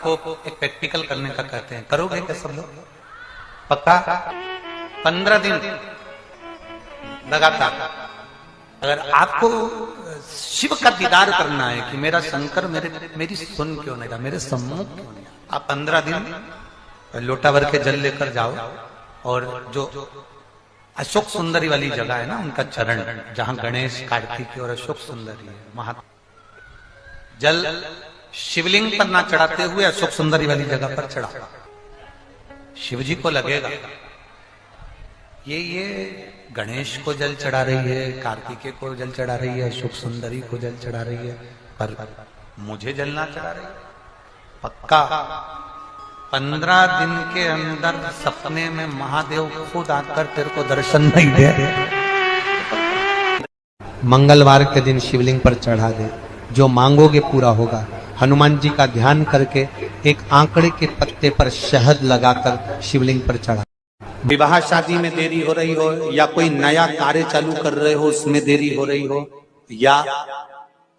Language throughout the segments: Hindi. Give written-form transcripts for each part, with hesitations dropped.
आपको एक प्रैक्टिकल करने का कहते हैं, करोगे क्या सब लोग? पक्का? 15 दिन लगातार अगर आपको शिव का दीदार करना है कि मेरा शंकर मेरी सुन क्यों नहीं रहा, मेरे सम्मुख क्यों नहीं, आप 15 दिन लोटा भर के जल लेकर जाओ और जो अशोक सुंदरी वाली जगह है ना, उनका चरण जहां गणेश कार्तिक और अशोक सुंदरी है, वहां जल शिवलिंग पर ना चढ़ाते हुए अशोक सुंदरी वाली जगह पर चढ़ा, शिव जी को लगेगा ये गणेश को जल चढ़ा रही है, कार्तिकेय को जल चढ़ा रही है, अशोक सुंदरी को जल चढ़ा रही है, पर मुझे जल ना चढ़ा रही है। पक्का 15 दिन के अंदर सपने में महादेव खुद आकर तेरे को दर्शन नहीं दे, मंगलवार के दिन शिवलिंग पर चढ़ा दे, जो मांगोगे पूरा होगा। हनुमान जी का ध्यान करके एक आंकड़े के पत्ते पर शहद लगाकर शिवलिंग पर चढ़ा। विवाह शादी में देरी हो रही हो, या कोई नया कार्य चालू कर रहे हो उसमें देरी हो रही हो, या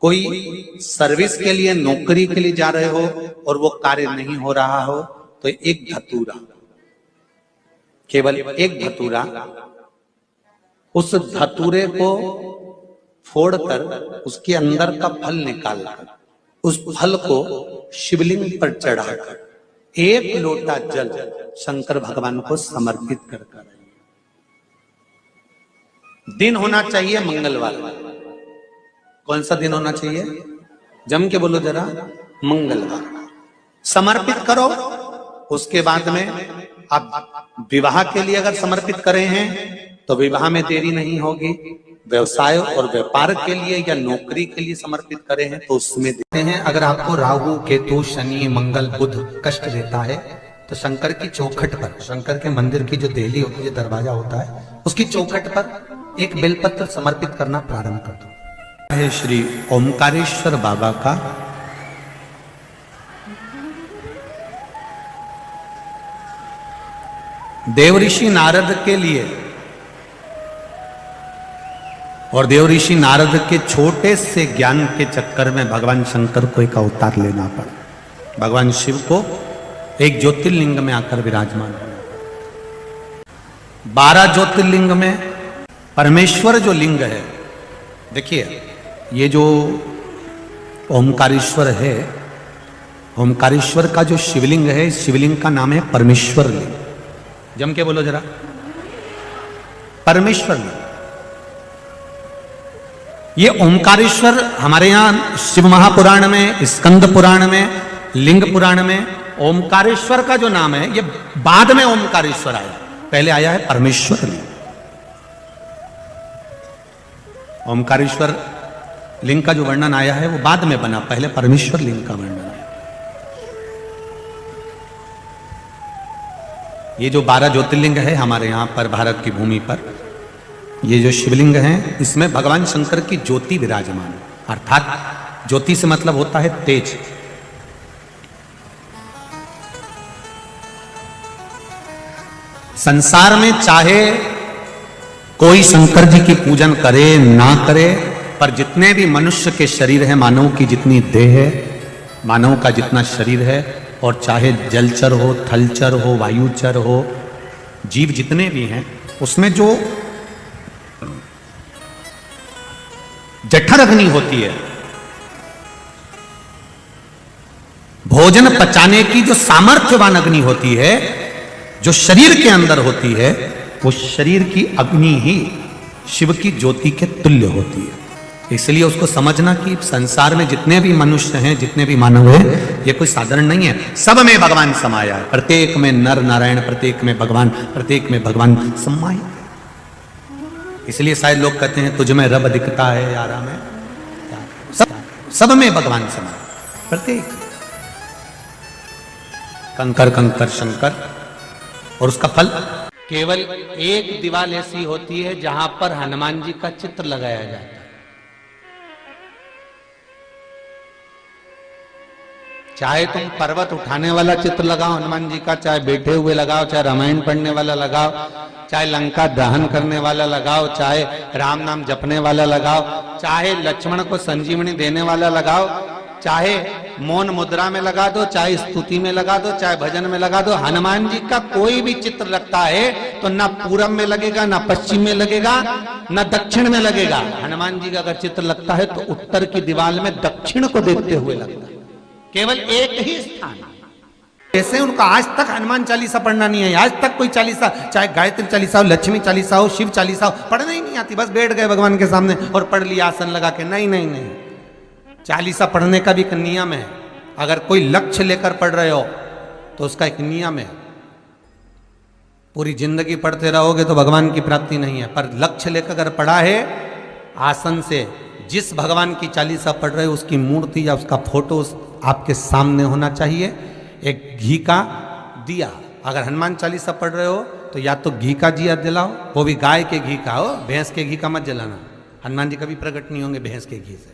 कोई सर्विस के लिए नौकरी के लिए जा रहे हो और वो कार्य नहीं हो रहा हो, तो एक धतूरा, केवल एक धतूरा, उस धतूरे को फोड़कर उसके अंदर का फल निकालकर उस फल को शिवलिंग पर चढ़ाकर एक लोटा जल शंकर भगवान को समर्पित कर दिन होना चाहिए मंगलवार। कौन सा दिन होना चाहिए? जम के बोलो जरा, मंगलवार समर्पित करो। उसके बाद में आप विवाह के लिए अगर समर्पित करे हैं तो विवाह में देरी नहीं होगी। व्यवसाय और व्यापार के लिए या नौकरी के लिए समर्पित करे हैं तो उसमें देते हैं। अगर आपको राहु केतु शनि मंगल बुध कष्ट देता है तो शंकर की चौखट पर, शंकर के मंदिर की जो देहली होती है, दरवाजा होता है, उसकी चौखट पर एक बेलपत्र समर्पित करना प्रारंभ कर दो। है श्री ओमकारेश्वर बाबा का देवऋषि नारद के लिए, और देवऋषि नारद के छोटे से ज्ञान के चक्कर में भगवान शंकर को एक अवतार लेना पड़ा। भगवान शिव को एक ज्योतिर्लिंग में आकर विराजमान हुआ। 12 ज्योतिर्लिंग में परमेश्वर जो लिंग है, देखिए ये जो ओमकारेश्वर है, ओमकारेश्वर का जो शिवलिंग है, शिवलिंग का नाम है परमेश्वर लिंग। जम के बोलो जरा, परमेश्वर लिंग। ये ओमकारेश्वर हमारे यहां शिव महापुराण में, स्कंद पुराण में, लिंग पुराण में ओमकारेश्वर का जो नाम है ये बाद में ओमकारेश्वर आया, पहले आया है परमेश्वर लिंग। ओमकारेश्वर लिंग का जो वर्णन आया है वो बाद में बना, पहले परमेश्वर लिंग का वर्णन आया। ये जो 12 ज्योतिर्लिंग है हमारे यहां पर भारत की भूमि पर, ये जो शिवलिंग हैं इसमें भगवान शंकर की ज्योति विराजमान है। अर्थात ज्योति से मतलब होता है तेज। संसार में चाहे कोई शंकर जी की पूजन करे ना करे, पर जितने भी मनुष्य के शरीर है, मानव की जितनी देह है, मानव का जितना शरीर है, और चाहे जलचर हो, थलचर हो, वायुचर हो, जीव जितने भी हैं, उसमें जो जठर अग्नि होती है, भोजन पचाने की जो सामर्थ्यवान अग्नि होती है, जो शरीर के अंदर होती है, वो शरीर की अग्नि ही शिव की ज्योति के तुल्य होती है। इसलिए उसको समझना कि संसार में जितने भी मनुष्य हैं, जितने भी मानव हैं, ये कोई साधारण नहीं है, सब में भगवान समाया है। प्रत्येक में नर नारायण, प्रत्येक में भगवान, प्रत्येक में भगवान समाया। इसलिए शायद लोग कहते हैं तुझ में रब दिखता है यारा में, सब में भगवान समाया, प्रत्येक कंकर कंकर शंकर। और उसका फल केवल एक दीवार ऐसी होती है जहां पर हनुमान जी का चित्र लगाया जाता है। चाहे तुम पर्वत उठाने वाला चित्र लगाओ हनुमान जी का, चाहे बैठे हुए लगाओ, चाहे रामायण पढ़ने वाला लगाओ, चाहे लंका दहन करने वाला लगाओ, चाहे राम नाम जपने वाला लगाओ, चाहे लक्ष्मण को संजीवनी देने वाला लगाओ, चाहे मौन मुद्रा में लगा दो, चाहे स्तुति में लगा दो, चाहे भजन में लगा दो, हनुमान जी का कोई भी चित्र लगता है तो ना पूरब में लगेगा, ना पश्चिम में लगेगा, ना दक्षिण में लगेगा। हनुमान जी का अगर चित्र लगता है तो उत्तर की दीवार में दक्षिण को देखते हुए लगता है, केवल एक ही स्थान। ऐसे उनका आज तक हनुमान चालीसा पढ़ना नहीं है, आज तक कोई चालीसा, चाहे गायत्री चालीसा हो, लक्ष्मी चालीसा हो, शिव चालीसा हो, पढ़ना ही नहीं आती। बस बैठ गए भगवान के सामने और पढ़ लिया आसन लगा के। नहीं नहीं नहीं, चालीसा पढ़ने का भी एक नियम है। अगर कोई लक्ष्य लेकर पढ़ रहे हो तो उसका एक नियम है। पूरी जिंदगी पढ़ते रहोगे तो भगवान की प्राप्ति नहीं है, पर लक्ष्य लेकर अगर पढ़ा है आसन से, जिस भगवान की चालीसा पढ़ रहे हो उसकी मूर्ति या उसका फोटो आपके सामने होना चाहिए। एक घी का दिया, अगर हनुमान चालीसा पढ़ रहे हो तो या तो घी का दिया जलाओ, वो भी गाय के घी का हो, भैंस के घी का मत जलाना। हनुमान जी कभी प्रकट नहीं होंगे भैंस के घी से।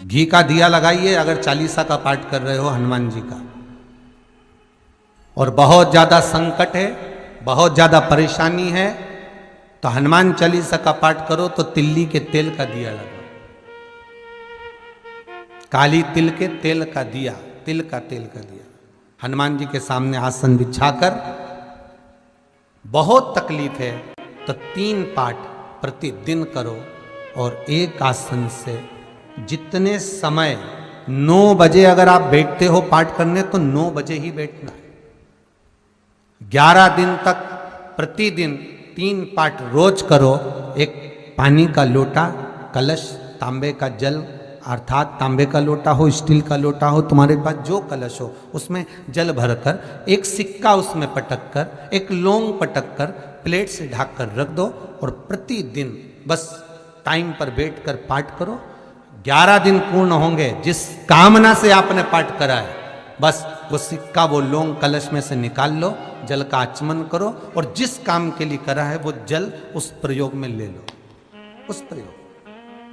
घी का दिया लगाइए अगर चालीसा का पाठ कर रहे हो हनुमान जी का। और बहुत ज्यादा संकट है, बहुत ज्यादा परेशानी है तो हनुमान चालीसा का पाठ करो तो तिल्ली के तेल का दिया लगाओ, काली तिल के तेल का दिया, तिल का तेल का दिया हनुमान जी के सामने आसन बिछाकर। बहुत तकलीफ है तो 3 पाठ प्रतिदिन करो और एक आसन से जितने समय 9 बजे अगर आप बैठते हो पाठ करने तो 9 बजे ही बैठना है। 11 दिन तक प्रतिदिन 3 पाठ रोज करो। एक पानी का लोटा, कलश, तांबे का जल अर्थात तांबे का लोटा हो, स्टील का लोटा हो, तुम्हारे पास जो कलश हो उसमें जल भरकर एक सिक्का उसमें पटक कर, एक लौंग पटक कर प्लेट से ढक कर रख दो और प्रतिदिन बस टाइम पर बैठकर पाठ करो। 11 दिन पूर्ण होंगे, जिस कामना से आपने पाठ करा है बस वो सिक्का, वो लौंग कलश में से निकाल लो, जल का आचमन करो और जिस काम के लिए करा है वो जल उस प्रयोग में ले लो। उस प्रयोग,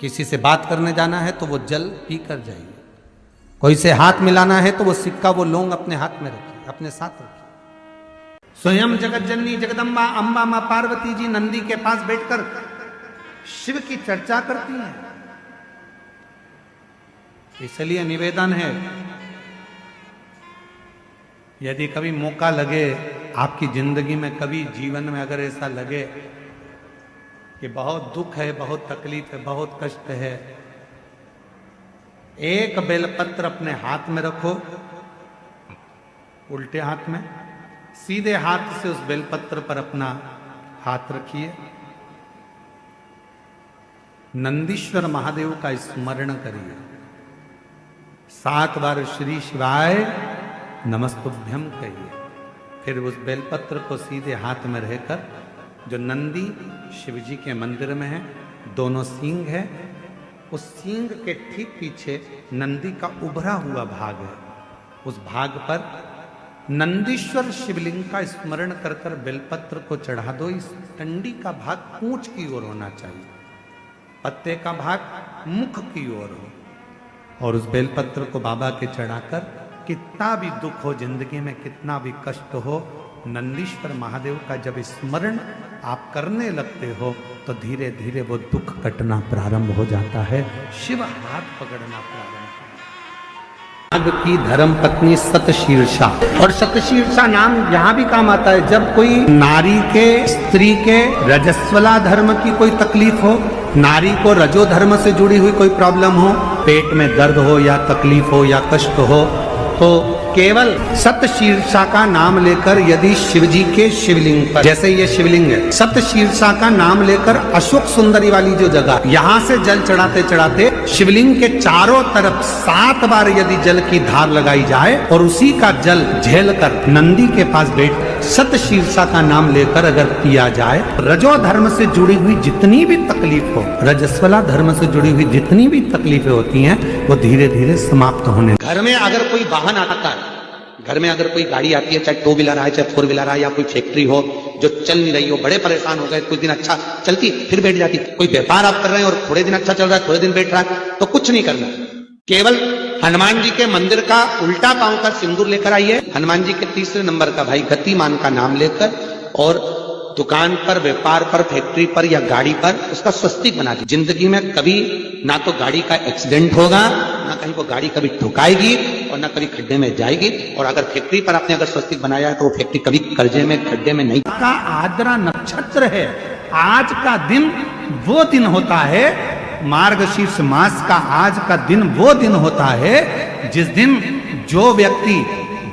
किसी से बात करने जाना है तो वो जल पी कर जाइए, कोई से हाथ मिलाना है तो वो सिक्का, वो लौंग अपने हाथ में रखिए, अपने साथ रखिए। स्वयं जगत जननी जगदम्बा अम्बा मां पार्वती जी नंदी के पास बैठकर शिव की चर्चा करती हैं। इसलिए निवेदन है, यदि कभी मौका लगे आपकी जिंदगी में, कभी जीवन में अगर ऐसा लगे कि बहुत दुख है, बहुत तकलीफ है, बहुत कष्ट है, एक बेलपत्र अपने हाथ में रखो, उल्टे हाथ में, सीधे हाथ से उस बेलपत्र पर अपना हाथ रखिए, नंदीश्वर महादेव का स्मरण करिए, 7 बार श्री शिवाय नमस्तुभ्यम कहिए। फिर उस बेलपत्र को सीधे हाथ में रहकर, जो नंदी शिवजी के मंदिर में है, दोनों सींग है, उस सींग के ठीक पीछे नंदी का उभरा हुआ भाग है, उस भाग पर नंदीश्वर शिवलिंग का स्मरण कर कर बेलपत्र को चढ़ा दो। इस डंडी का भाग पूंछ की ओर होना चाहिए, पत्ते का भाग मुख की ओर हो, और उस बेलपत्र को बाबा के चढ़ाकर, कितना भी दुख हो जिंदगी में, कितना भी कष्ट हो, नंदीश्वर महादेव का जब स्मरण आप करने लगते हो तो धीरे धीरे वो दुख कटना प्रारंभ हो जाता है, शिव हाथ पकड़ना प्रारंभ होता है। नाग की धर्म पत्नी सतशीर्षा, और सतशीर्षा नाम यहाँ भी काम आता है जब कोई नारी के, स्त्री के रजस्वला धर्म की कोई तकलीफ हो, नारी को रजो धर्म से जुड़ी हुई कोई प्रॉब्लम हो, पेट में दर्द हो या तकलीफ हो या कष्ट हो, तो केवल सतशीर्षा का नाम लेकर, यदि शिवजी के शिवलिंग पर, जैसे ये शिवलिंग है, सतशीर्षा का नाम लेकर अशोक सुंदरी वाली जो जगह, यहाँ से जल चढ़ाते चढ़ाते शिवलिंग के चारों तरफ 7 बार यदि जल की धार लगाई जाए और उसी का जल झेल कर नंदी के पास बैठ सतशीर्षा का नाम लेकर अगर पिया जाए, रजो धर्म से जुड़ी हुई जितनी भी तकलीफ हो, रजस्वला धर्म से जुड़ी हुई जितनी भी तकलीफें होती हैं, वो धीरे धीरे समाप्त होने। घर में अगर कोई वाहन आता है, घर में अगर कोई गाड़ी आती है, चाहे 2 व्हीलर है, चाहे 4 व्हीलर है, या कोई फैक्ट्री हो जो चल नहीं रही हो, बड़े परेशान हो गए, कुछ दिन अच्छा चलती फिर बैठ जाती, कोई व्यापार आप कर रहे हैं और थोड़े दिन अच्छा चल रहा है, थोड़े दिन बैठ रहा है, तो कुछ नहीं करना, केवल हनुमान जी के मंदिर का उल्टा पांव का सिंदूर लेकर आइए, हनुमान जी के 3रे नंबर का भाई गतिमान का नाम लेकर, और दुकान पर, व्यापार पर, फैक्ट्री पर या गाड़ी पर उसका स्वस्तिक बना के, जिंदगी में कभी ना तो गाड़ी का एक्सीडेंट होगा, ना कहीं वो गाड़ी कभी ठुकाएगी और ना कभी खड्डे में जाएगी। और अगर फैक्ट्री पर आपने अगर स्वस्तिक बनाया है तो वो फैक्ट्री कभी कर्जे में, खड्डे में नहीं। का आद्रा नक्षत्र है। आज का दिन वो दिन होता है, मार्गशीर्ष मास का आज का दिन वो दिन होता है जिस दिन जो व्यक्ति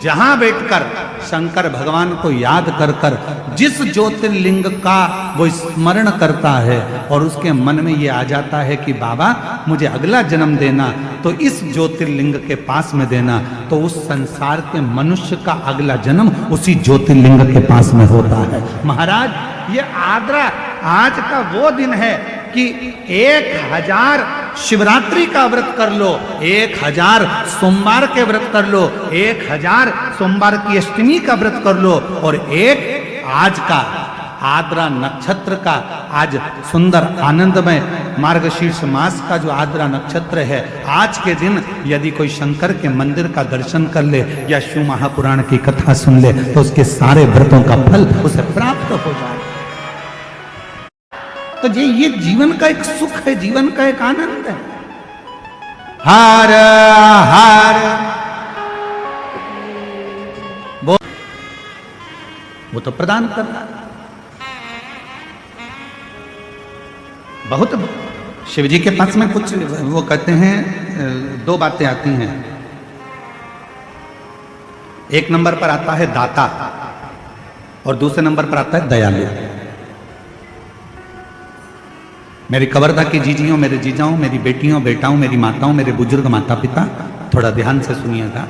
जहां बैठकर शंकर भगवान को याद कर कर जिस ज्योतिर्लिंग का वो स्मरण करता है और उसके मन में ये आ जाता है कि बाबा मुझे अगला जन्म देना तो इस ज्योतिर्लिंग के पास में देना, तो उस संसार के मनुष्य का अगला जन्म उसी ज्योतिर्लिंग के पास में होता है। महाराज ये आद्रा आज का वो दिन है कि 1000 शिवरात्रि का व्रत कर लो, 1000 सोमवार के व्रत कर लो, 1000 सोमवार की अष्टमी का व्रत कर लो, और एक आज का आद्रा नक्षत्र का आज सुंदर आनंदमय मार्गशीर्ष मास का जो आद्रा नक्षत्र है, आज के दिन यदि कोई शंकर के मंदिर का दर्शन कर ले या शिव महापुराण की कथा सुन ले तो उसके सारे व्रतों का फल उसे प्राप्त हो जाए। तो ये जीवन का एक सुख है, जीवन का एक आनंद है। हार हार वो तो प्रदान कर रहा है। बहुत शिव जी के पास में कुछ वो कहते हैं, दो बातें आती हैं। एक नंबर पर आता है दाता और दूसरे नंबर पर आता है दयालु। मेरी कवर्धा की जीजियों, मेरे जीजाओं, मेरी बेटियों, बेटाओं, मेरी माताओं, मेरे बुजुर्ग माता पिता, थोड़ा ध्यान से सुनिएगा।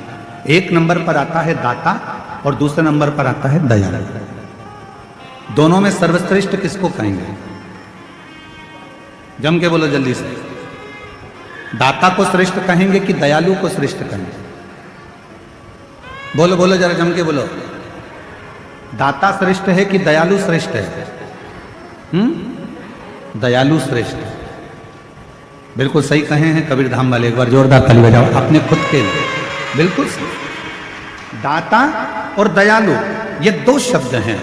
एक नंबर पर आता है दाता और दूसरे नंबर पर आता है दयालु। दोनों में सर्वश्रेष्ठ किसको कहेंगे? जम के बोलो जल्दी से। दाता को श्रेष्ठ कहेंगे कि दयालु को श्रेष्ठ कहेंगे? बोलो बोलो जरा जम के बोलो। दाता श्रेष्ठ है कि दयालु श्रेष्ठ है? दयालु श्रेष्ठ। बिल्कुल सही कहे हैं कबीर धाम वाले, एक बार जोरदार ताली बजाओ अपने खुद के लिए। बिल्कुल सही। दाता और दयालु ये दो शब्द हैं।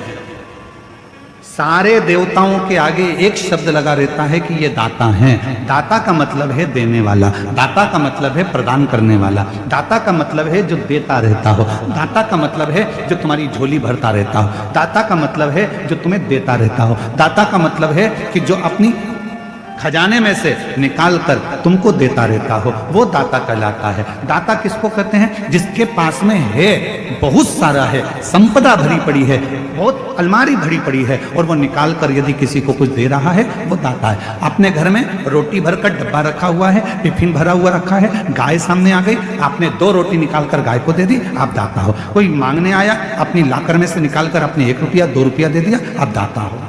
सारे देवताओं के आगे एक शब्द लगा रहता है कि ये दाता हैं। दाता का मतलब है देने वाला, दाता का मतलब है प्रदान करने वाला, दाता का मतलब है जो देता रहता हो, दाता का मतलब है जो तुम्हारी झोली भरता रहता हो, दाता का मतलब है जो तुम्हें देता रहता हो, दाता का मतलब है कि जो अपनी खजाने में से निकाल कर तुमको देता रहता हो, वो दाता कहलाता है। दाता किसको कहते हैं? जिसके पास में है, बहुत सारा है, संपदा भरी पड़ी है, बहुत अलमारी भरी पड़ी है और वो निकाल कर यदि किसी को कुछ दे रहा है, वो दाता है। अपने घर में रोटी भरकर डब्बा रखा हुआ है, टिफिन भरा हुआ रखा है, गाय सामने आ गई, आपने 2 रोटी निकाल कर गाय को दे दी, आप दाता हो। कोई मांगने आया, अपनी लाकर में से निकाल कर आपने 1 रुपया 2 रुपया दे दिया, आप दाता हो।